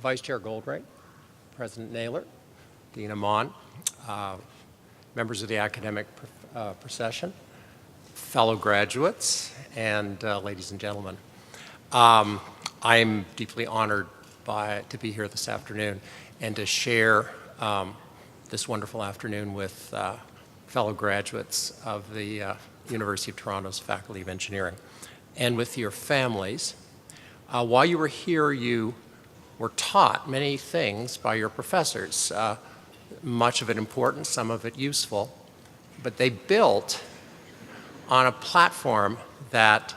Vice Chair Goldring, President Naylor, Dean Amon, members of the academic procession, fellow graduates, and ladies and gentlemen. I'm deeply honored to be here this afternoon and to share this wonderful afternoon with fellow graduates of the University of Toronto's Faculty of Engineering and with your families. While you were here, you were taught many things by your professors, much of it important, some of it useful, but they built on a platform that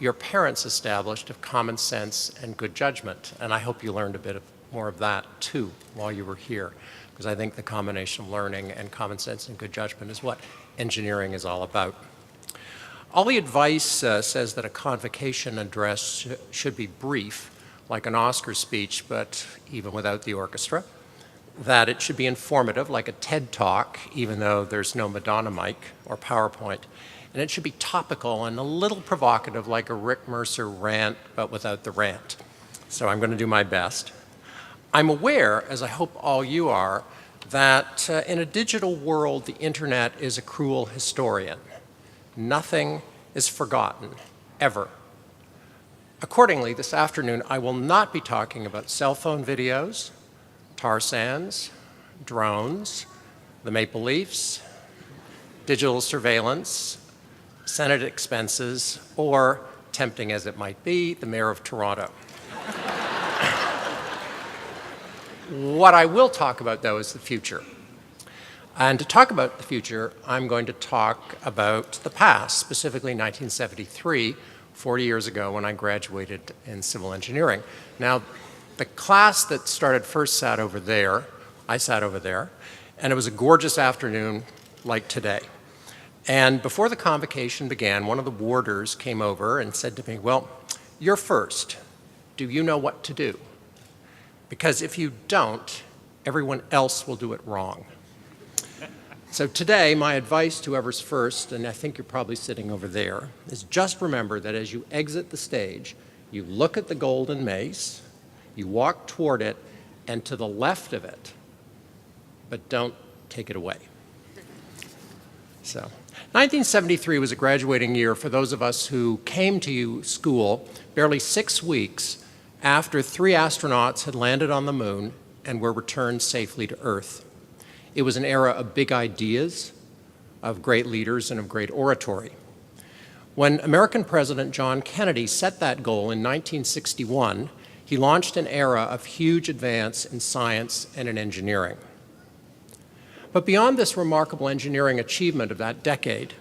your parents established of common sense and good judgment. And I hope you learned a bit more of that too while you were here, because I think the combination of learning and common sense and good judgment is what engineering is all about. All the advice says that a convocation address should be brief, like an Oscar speech, but even without the orchestra. That it should be informative, like a TED Talk, even though there's no Madonna mic or PowerPoint. And it should be topical and a little provocative, like a Rick Mercer rant, but without the rant. So I'm going to do my best. I'm aware, as I hope all you are, that in a digital world, the internet is a cruel historian. Nothing is forgotten, ever. Accordingly, this afternoon, I will not be talking about cell phone videos, tar sands, drones, the Maple Leafs, digital surveillance, Senate expenses, or, tempting as it might be, the Mayor of Toronto. What I will talk about, though, is the future. And to talk about the future, I'm going to talk about the past, specifically 1973, 40 years ago when I graduated in civil engineering. Now, the class that started first sat over there. I sat over there. And it was a gorgeous afternoon like today. And before the convocation began, one of the warders came over and said to me, "Well, you're first. Do you know what to do? Because if you don't, everyone else will do it wrong." So today, my advice to whoever's first, and I think you're probably sitting over there, is just remember that as you exit the stage, you look at the golden mace, you walk toward it, and to the left of it, but don't take it away. So, 1973 was a graduating year for those of us who came to school barely 6 weeks after 3 astronauts had landed on the moon and were returned safely to Earth. It was an era of big ideas, of great leaders, and of great oratory. When American President John Kennedy set that goal in 1961, he launched an era of huge advance in science and in engineering. But beyond this remarkable engineering achievement of that decade,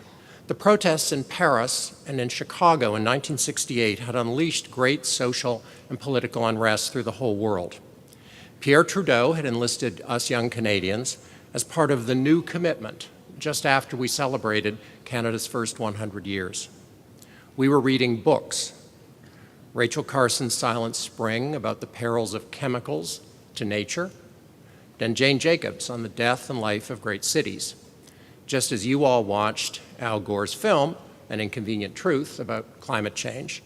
the protests in Paris and in Chicago in 1968 had unleashed great social and political unrest through the whole world. Pierre Trudeau had enlisted us young Canadians as part of the new commitment just after we celebrated Canada's first 100 years. We were reading books, Rachel Carson's Silent Spring about the perils of chemicals to nature, and Jane Jacobs on the death and life of great cities, just as you all watched Al Gore's film, An Inconvenient Truth, about climate change,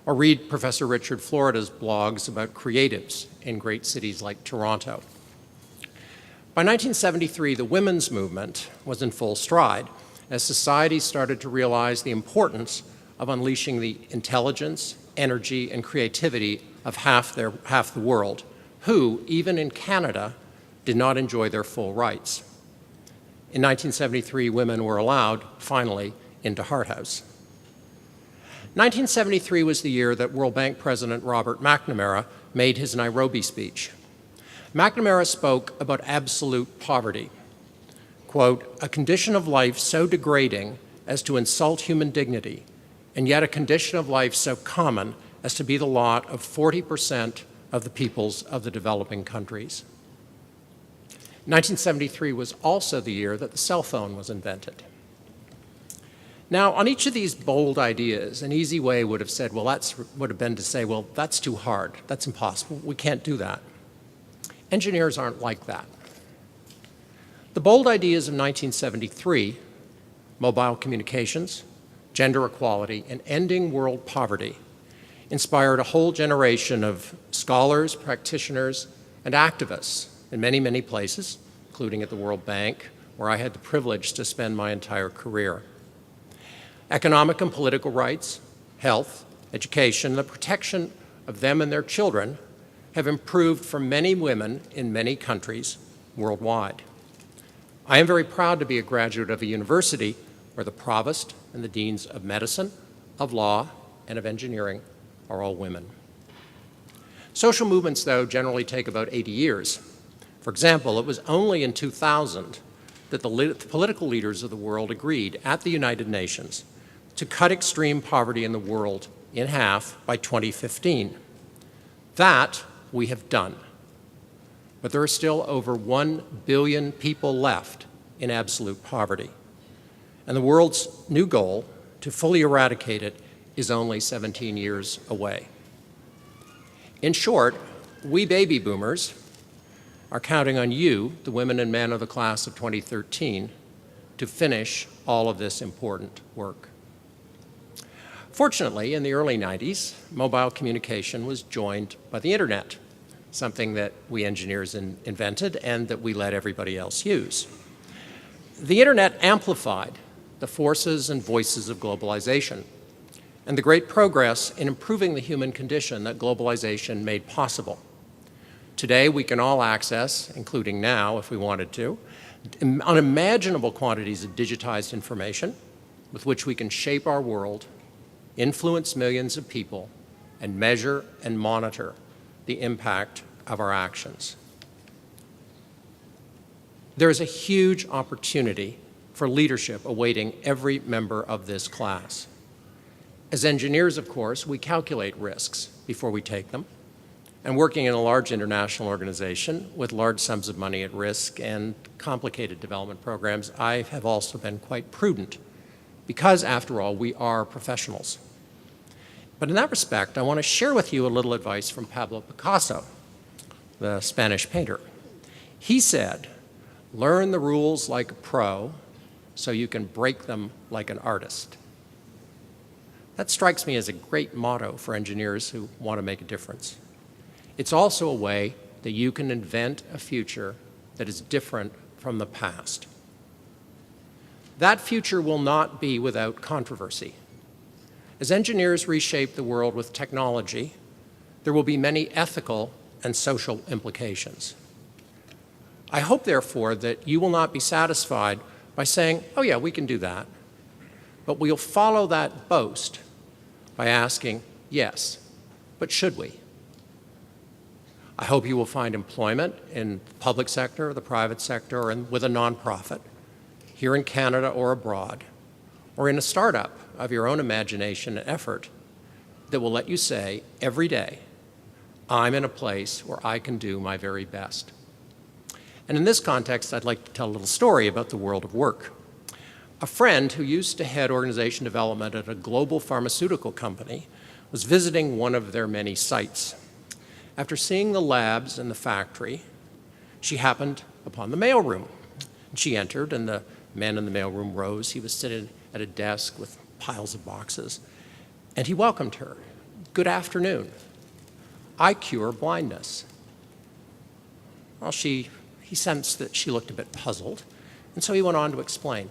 or read Professor Richard Florida's blogs about creatives in great cities like Toronto. By 1973, the women's movement was in full stride as society started to realize the importance of unleashing the intelligence, energy, and creativity of half the world, who, even in Canada, did not enjoy their full rights. In 1973, women were allowed, finally, into Hart House. 1973 was the year that World Bank President Robert McNamara made his Nairobi speech. McNamara spoke about absolute poverty. Quote, "A condition of life so degrading as to insult human dignity, and yet a condition of life so common as to be the lot of 40% of the peoples of the developing countries." 1973 was also the year that the cell phone was invented. Now, on each of these bold ideas, an easy way would have been to say, well, that's too hard, that's impossible, we can't do that. Engineers aren't like that. The bold ideas of 1973, mobile communications, gender equality, and ending world poverty, inspired a whole generation of scholars, practitioners, and activists in many, many places, including at the World Bank, where I had the privilege to spend my entire career. Economic and political rights, health, education, the protection of them and their children have improved for many women in many countries worldwide. I am very proud to be a graduate of a university where the provost and the deans of medicine, of law, and of engineering are all women. Social movements, though, generally take about 80 years. For example, it was only in 2000 that the political leaders of the world agreed at the United Nations to cut extreme poverty in the world in half by 2015. That we have done. But there are still over 1 billion people left in absolute poverty. And the world's new goal, to fully eradicate it, is only 17 years away. In short, we baby boomers are counting on you, the women and men of the class of 2013, to finish all of this important work. Fortunately, in the early 90s, mobile communication was joined by the internet, something that we engineers invented and that we let everybody else use. The internet amplified the forces and voices of globalization and the great progress in improving the human condition that globalization made possible. Today, we can all access, including now if we wanted to, unimaginable quantities of digitized information with which we can shape our world, influence millions of people, and measure and monitor the impact of our actions. There is a huge opportunity for leadership awaiting every member of this class. As engineers, of course, we calculate risks before we take them. And working in a large international organization with large sums of money at risk and complicated development programs, I have also been quite prudent because, after all, we are professionals. But in that respect, I want to share with you a little advice from Pablo Picasso, the Spanish painter. He said, "Learn the rules like a pro so you can break them like an artist." That strikes me as a great motto for engineers who want to make a difference. It's also a way that you can invent a future that is different from the past. That future will not be without controversy. As engineers reshape the world with technology, there will be many ethical and social implications. I hope, therefore, that you will not be satisfied by saying, "Oh yeah, we can do that," but we'll follow that boast by asking, "Yes, but should we?" I hope you will find employment in the public sector, the private sector, or with a nonprofit, here in Canada or abroad, or in a startup of your own imagination and effort that will let you say every day, "I'm in a place where I can do my very best." And in this context, I'd like to tell a little story about the world of work. A friend who used to head organization development at a global pharmaceutical company was visiting one of their many sites. After seeing the labs and the factory, she happened upon the mailroom. She entered, and the man in the mailroom rose. He was sitting at a desk with piles of boxes, and he welcomed her. "Good afternoon. I cure blindness." Well, he sensed that she looked a bit puzzled, and so he went on to explain.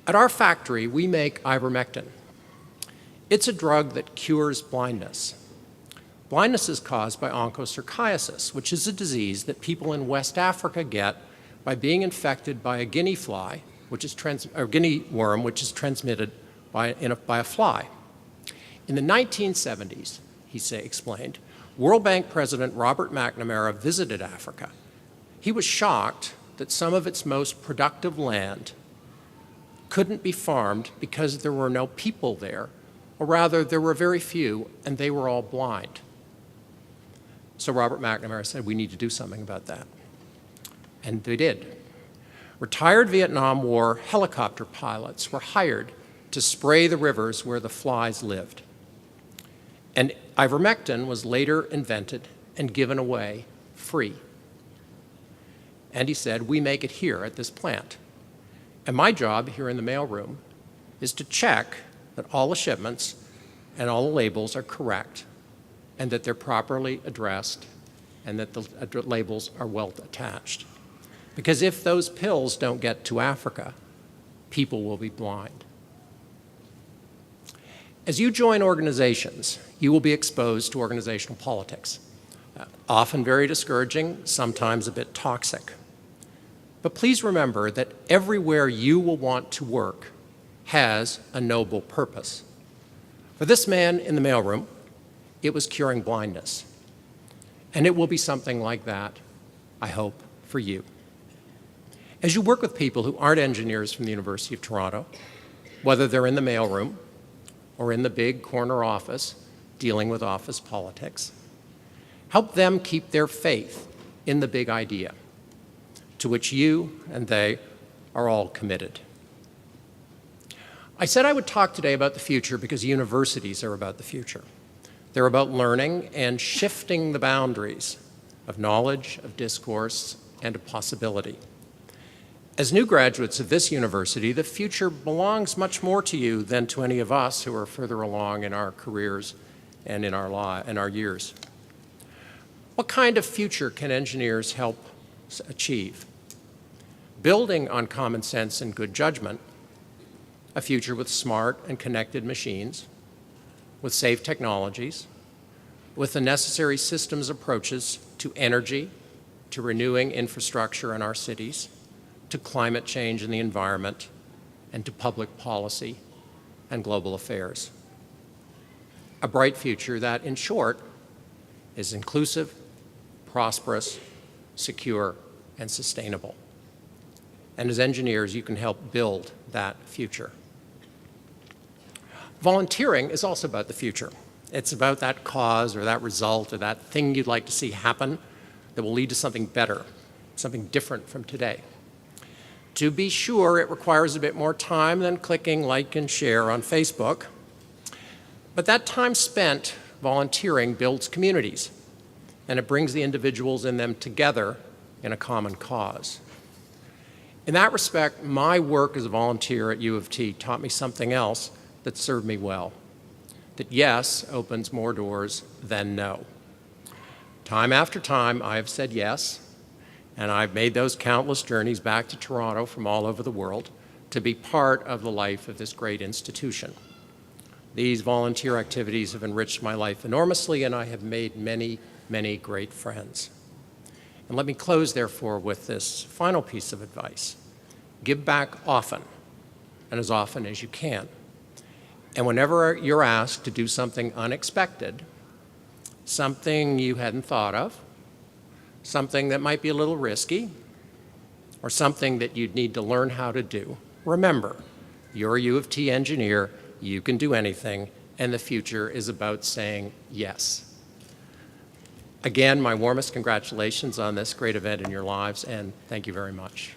"At our factory, we make ivermectin. It's a drug that cures blindness. Blindness is caused by onchocerciasis, which is a disease that people in West Africa get by being infected by a guinea worm, which is transmitted by a fly. In the 1970s, he explained, World Bank President Robert McNamara visited Africa. He was shocked that some of its most productive land couldn't be farmed because there were no people there, or rather, there were very few, and they were all blind. So Robert McNamara said, we need to do something about that. And they did. Retired Vietnam War helicopter pilots were hired to spray the rivers where the flies lived. And ivermectin was later invented and given away free. And he said, we make it here at this plant. And my job here in the mailroom is to check that all the shipments and all the labels are correct and that they're properly addressed, and that the labels are well attached. Because if those pills don't get to Africa, people will be blind. As you join organizations, you will be exposed to organizational politics, often very discouraging, sometimes a bit toxic. But please remember that everywhere you will want to work has a noble purpose. For this man in the mailroom, it was curing blindness. And it will be something like that, I hope, for you. As you work with people who aren't engineers from the University of Toronto, whether they're in the mailroom or in the big corner office dealing with office politics, help them keep their faith in the big idea to which you and they are all committed. I said I would talk today about the future because universities are about the future. They're about learning and shifting the boundaries of knowledge, of discourse, and of possibility. As new graduates of this university, the future belongs much more to you than to any of us who are further along in our careers and in our years. What kind of future can engineers help achieve? Building on common sense and good judgment, a future with smart and connected machines, with safe technologies, with the necessary systems approaches to energy, to renewing infrastructure in our cities, to climate change in the environment, and to public policy and global affairs. A bright future that, in short, is inclusive, prosperous, secure, and sustainable. And as engineers, you can help build that future. Volunteering is also about the future. It's about that cause or that result or that thing you'd like to see happen that will lead to something better, something different from today. To be sure, it requires a bit more time than clicking like and share on Facebook. But that time spent volunteering builds communities, and it brings the individuals in them together in a common cause. In that respect, my work as a volunteer at U of T taught me something else that served me well, that yes opens more doors than no. Time after time, I have said yes, and I've made those countless journeys back to Toronto from all over the world to be part of the life of this great institution. These volunteer activities have enriched my life enormously, and I have made many, many great friends. And let me close, therefore, with this final piece of advice. Give back often, and as often as you can. And whenever you're asked to do something unexpected, something you hadn't thought of, something that might be a little risky, or something that you'd need to learn how to do, remember, you're a U of T engineer, you can do anything, and the future is about saying yes. Again, my warmest congratulations on this great event in your lives, and thank you very much.